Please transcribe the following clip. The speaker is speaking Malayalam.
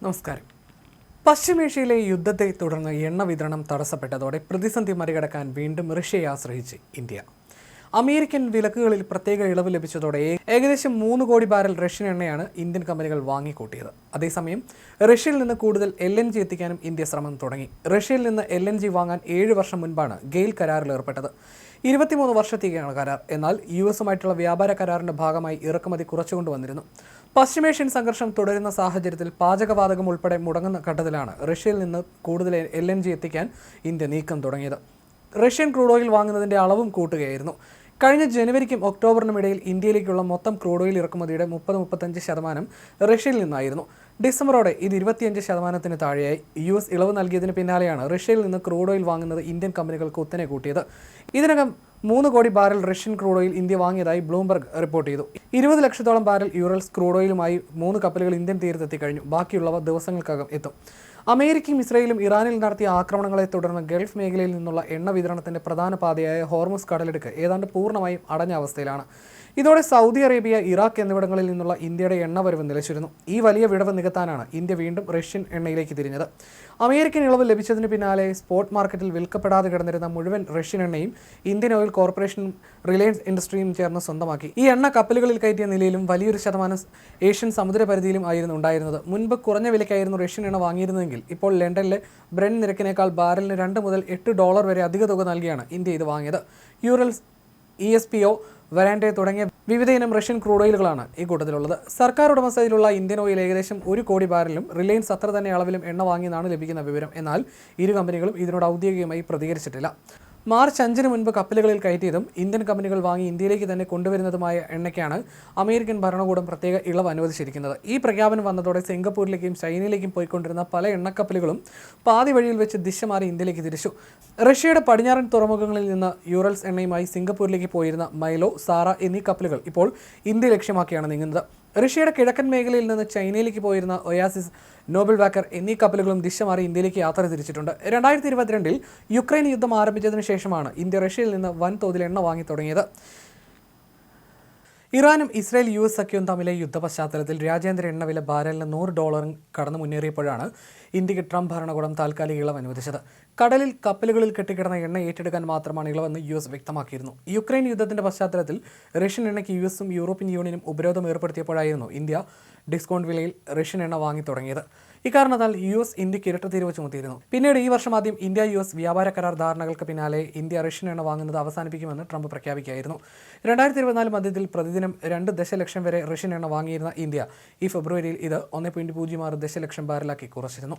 നമസ്കാരം. പശ്ചിമേഷ്യയിലെ യുദ്ധത്തെ തുടർന്ന് എണ്ണ വിതരണം തടസ്സപ്പെട്ടതോടെ പ്രതിസന്ധി മറികടക്കാൻ വീണ്ടും റഷ്യയെ ആശ്രയിച്ച് ഇന്ത്യ. അമേരിക്കൻ വിലക്കുകളിൽ പ്രത്യേക ഇളവ് ലഭിച്ചതോടെ ഏകദേശം 3 കോടി ബാരൽ റഷ്യൻ എണ്ണയാണ് ഇന്ത്യൻ കമ്പനികൾ വാങ്ങിക്കൂട്ടിയത്. അതേസമയം റഷ്യയിൽ നിന്ന് കൂടുതൽ LNG എത്തിക്കാനും ഇന്ത്യ ശ്രമം തുടങ്ങി. റഷ്യയിൽ നിന്ന് LNG വാങ്ങാൻ 7 വർഷം മുൻപാണ് ഗെയിൽ കരാറിൽ ഏർപ്പെട്ടത്. 23 വർഷത്തേക്കാണ് കരാർ. എന്നാൽ US-ഉമായിട്ടുള്ള വ്യാപാര കരാറിന്റെ ഭാഗമായി ഇറക്കുമതി കുറച്ചുകൊണ്ടുവന്നിരുന്നു. പശ്ചിമേഷ്യൻ സംഘർഷം തുടരുന്ന സാഹചര്യത്തിൽ പാചകവാതകം ഉൾപ്പെടെ മുടങ്ങുന്ന ഘട്ടത്തിലാണ് റഷ്യയിൽ നിന്ന് കൂടുതൽ LNG എത്തിക്കാൻ ഇന്ത്യ നീക്കം തുടങ്ങിയത്. റഷ്യൻ ക്രൂഡ് ഓയിൽ വാങ്ങുന്നതിൻ്റെ അളവും കൂട്ടുകയായിരുന്നു. കഴിഞ്ഞ ജനുവരിക്കും ഒക്ടോബറിനും ഇടയിൽ ഇന്ത്യയിലേക്കുള്ള മൊത്തം ക്രൂഡ് ഓയിൽ ഇറക്കുമതിയുടെ 30-35% റഷ്യയിൽ നിന്നായിരുന്നു. ഡിസംബറോടെ ഇത് 25%-ന് താഴെയായി. US ഇളവ് നൽകിയതിന് പിന്നാലെയാണ് റഷ്യയിൽ നിന്ന് ക്രൂഡ് ഓയിൽ വാങ്ങുന്നത് ഇന്ത്യൻ കമ്പനികൾ കുത്തനെ കൂട്ടിയത്. ഇതിനകം 3 കോടി barrel Russian crude oil India വാങ്ങിയതായി ബ്ലൂംബർഗ് റിപ്പോർട്ട് ചെയ്തു. 20 ലക്ഷത്തോളം ബാരൽ യൂറൽസ് ക്രൂഡ് ഓയിലുമായി 3 കപ്പലുകൾ ഇന്ത്യൻ തീരത്തെത്തിക്കഴിഞ്ഞു. ബാക്കിയുള്ളവ ദിവസങ്ങൾക്കകം എത്തും. അമേരിക്കയും ഇസ്രയേലും ഇറാനിൽ നടത്തിയ ആക്രമണങ്ങളെ തുടർന്ന് ഗൾഫ് മേഖലയിൽ നിന്നുള്ള എണ്ണ വിതരണത്തിന്റെ പ്രധാന പാതയായ ഹോർമുസ് കടലിടുക്ക് ഏതാണ്ട് പൂർണ്ണമായും അടഞ്ഞ അവസ്ഥയിലാണ്. ഇതോടെ സൗദി അറേബ്യ, ഇറാഖ് എന്നിവിടങ്ങളിൽ നിന്നുള്ള ഇന്ത്യയുടെ എണ്ണ വരവ് നിലച്ചിരുന്നു. ഈ വലിയ വിടവ് നികത്താനാണ് ഇന്ത്യ വീണ്ടും റഷ്യൻ എണ്ണയിലേക്ക് തിരിഞ്ഞത്. അമേരിക്കൻ ഇളവ് ലഭിച്ചതിന് പിന്നാലെ സ്പോട്ട് മാർക്കറ്റിൽ വിൽക്കപ്പെടാതെ കിടന്നിരുന്ന മുഴുവൻ റഷ്യൻ എണ്ണയും ഇന്ത്യൻ ഓയിൽ കോർപ്പറേഷനും റിലയൻസ് ഇൻഡസ്ട്രിയും ചേർന്ന് സ്വന്തമാക്കി. ഈ എണ്ണ കപ്പലുകളിൽ കയറ്റിയ നിലയിലും വലിയൊരു ശതമാനം ഏഷ്യൻ സമുദ്രപരിധിയിലും ആയിരുന്നു ഉണ്ടായിരുന്നത്. മുൻപ് കുറഞ്ഞ വിലയ്ക്കായിരുന്നു റഷ്യൻ എണ്ണ വാങ്ങിയിരുന്നതെങ്കിൽ ഇപ്പോൾ ലണ്ടനിലെ ബ്രെന്റ് നിരക്കിനേക്കാൾ ബാരലിന് $2 മുതൽ $8 വരെ അധിക തുക നൽകിയാണ് ഇന്ത്യ ഇത് വാങ്ങിയത്. യൂറൽസ്, ESPO, വരാൻഡെ തുടങ്ങിയ വിവിധ ഇനം റഷ്യൻ ക്രൂഡ് ഓയിലുകളാണ് ഈ കൂട്ടത്തിലുള്ളത്. സർക്കാർ ഉടമസ്ഥതയിലുള്ള ഇന്ത്യൻ ഓയിൽ ഏകദേശം 1 കോടി ബാരലും റിലയൻസ് അത്ര തന്നെ അളവിലും എണ്ണ വാങ്ങിയെന്നാണ് ലഭിക്കുന്ന വിവരം. എന്നാൽ ഇരു കമ്പനികളും ഇതിനോട് ഔദ്യോഗികമായി പ്രതികരിച്ചിട്ടില്ല. മാർച്ച് 5-ന് മുൻപ് കപ്പലുകളിൽ കയറ്റിയതും ഇന്ത്യൻ കമ്പനികൾ വാങ്ങി ഇന്ത്യയിലേക്ക് തന്നെ കൊണ്ടുവരുന്നതുമായ എണ്ണയ്ക്കാണ് അമേരിക്കൻ ഭരണകൂടം പ്രത്യേക ഇളവ് അനുവദിച്ചിരിക്കുന്നത്. ഈ പ്രഖ്യാപനം വന്നതോടെ സിംഗപ്പൂരിലേക്കും ചൈനയിലേക്കും പോയിക്കൊണ്ടിരുന്ന പല എണ്ണക്കപ്പലുകളും പാതി വഴിയിൽ വെച്ച് ദിശ മാറി ഇന്ത്യയിലേക്ക് തിരിച്ചു. റഷ്യയുടെ പടിഞ്ഞാറൻ തുറമുഖങ്ങളിൽ നിന്ന് യൂറൽസ് എണ്ണയുമായി സിംഗപ്പൂരിലേക്ക് പോയിരുന്ന മൈലോ, സാറ എന്നീ കപ്പലുകൾ ഇപ്പോൾ ഇന്ത്യ ലക്ഷ്യമാക്കിയാണ് നീങ്ങുന്നത്. റഷ്യയുടെ കിഴക്കൻ മേഖലയിൽ നിന്ന് ചൈനയിലേക്ക് പോയിരുന്ന ഒയാസിസ്, നോബൽ വാക്കർ എന്നീ കപ്പലുകളും ദിശ മാറി ഇന്ത്യയിലേക്ക് യാത്ര തിരിച്ചിട്ടുണ്ട്. 2022-ൽ യുക്രൈൻ യുദ്ധം ആരംഭിച്ചതിന് ശേഷമാണ് ഇന്ത്യ റഷ്യയിൽ നിന്ന് വൻതോതിൽ എണ്ണ വാങ്ങി തുടങ്ങിയത്. ഇറാനും ഇസ്രായേൽ US സഖ്യവും തമ്മിലെ യുദ്ധ പശ്ചാത്തലത്തിൽ രാജ്യാന്തര എണ്ണ വില ബാരലിന് $100 കടന്നു മുന്നേറിയപ്പോഴാണ് ഇന്ത്യക്ക് ട്രംപ് ഭരണകൂടം താൽക്കാലിക ഇളവ് അനുവദിച്ചത്. കടലിൽ കപ്പലുകളിൽ കെട്ടിക്കിടന്ന എണ്ണ ഏറ്റെടുക്കാൻ മാത്രമാണ് ഇളവെന്ന് US വ്യക്തമാക്കിയിരുന്നു. യുക്രൈൻ യുദ്ധത്തിന്റെ പശ്ചാത്തലത്തിൽ റഷ്യൻ എണ്ണയ്ക്ക് US-ഉം യൂറോപ്യൻ യൂണിയനും ഉപരോധം ഏർപ്പെടുത്തിയപ്പോഴായിരുന്നു ഇന്ത്യ ഡിസ്കൗണ്ട് വിലയിൽ റഷ്യൻ എണ്ണ വാങ്ങി തുടങ്ങിയത്. ഇക്കാരണത്താൽ US ഇന്ത്യക്ക് ഇരട്ട തീരുവ ചുമത്തിയിരുന്നു. പിന്നീട് ഈ വർഷം ആദ്യം ഇന്ത്യ-US വ്യാപാര കരാർ ധാരണകൾക്ക് പിന്നാലെ ഇന്ത്യ റഷ്യൻ എണ്ണ വാങ്ങുന്നത് അവസാനിപ്പിക്കുമെന്ന് ട്രംപ് പ്രഖ്യാപിക്കുകയായിരുന്നു. 2024 മധ്യത്തിൽ പ്രതിദിനം 2 ദശലക്ഷം വരെ റഷ്യൻ എണ്ണ വാങ്ങിയിരുന്ന ഇന്ത്യ ഈ ഫെബ്രുവരിയിൽ ഇത് 1.06 ദശലക്ഷം ബാരലാക്കി കുറച്ചിരുന്നു.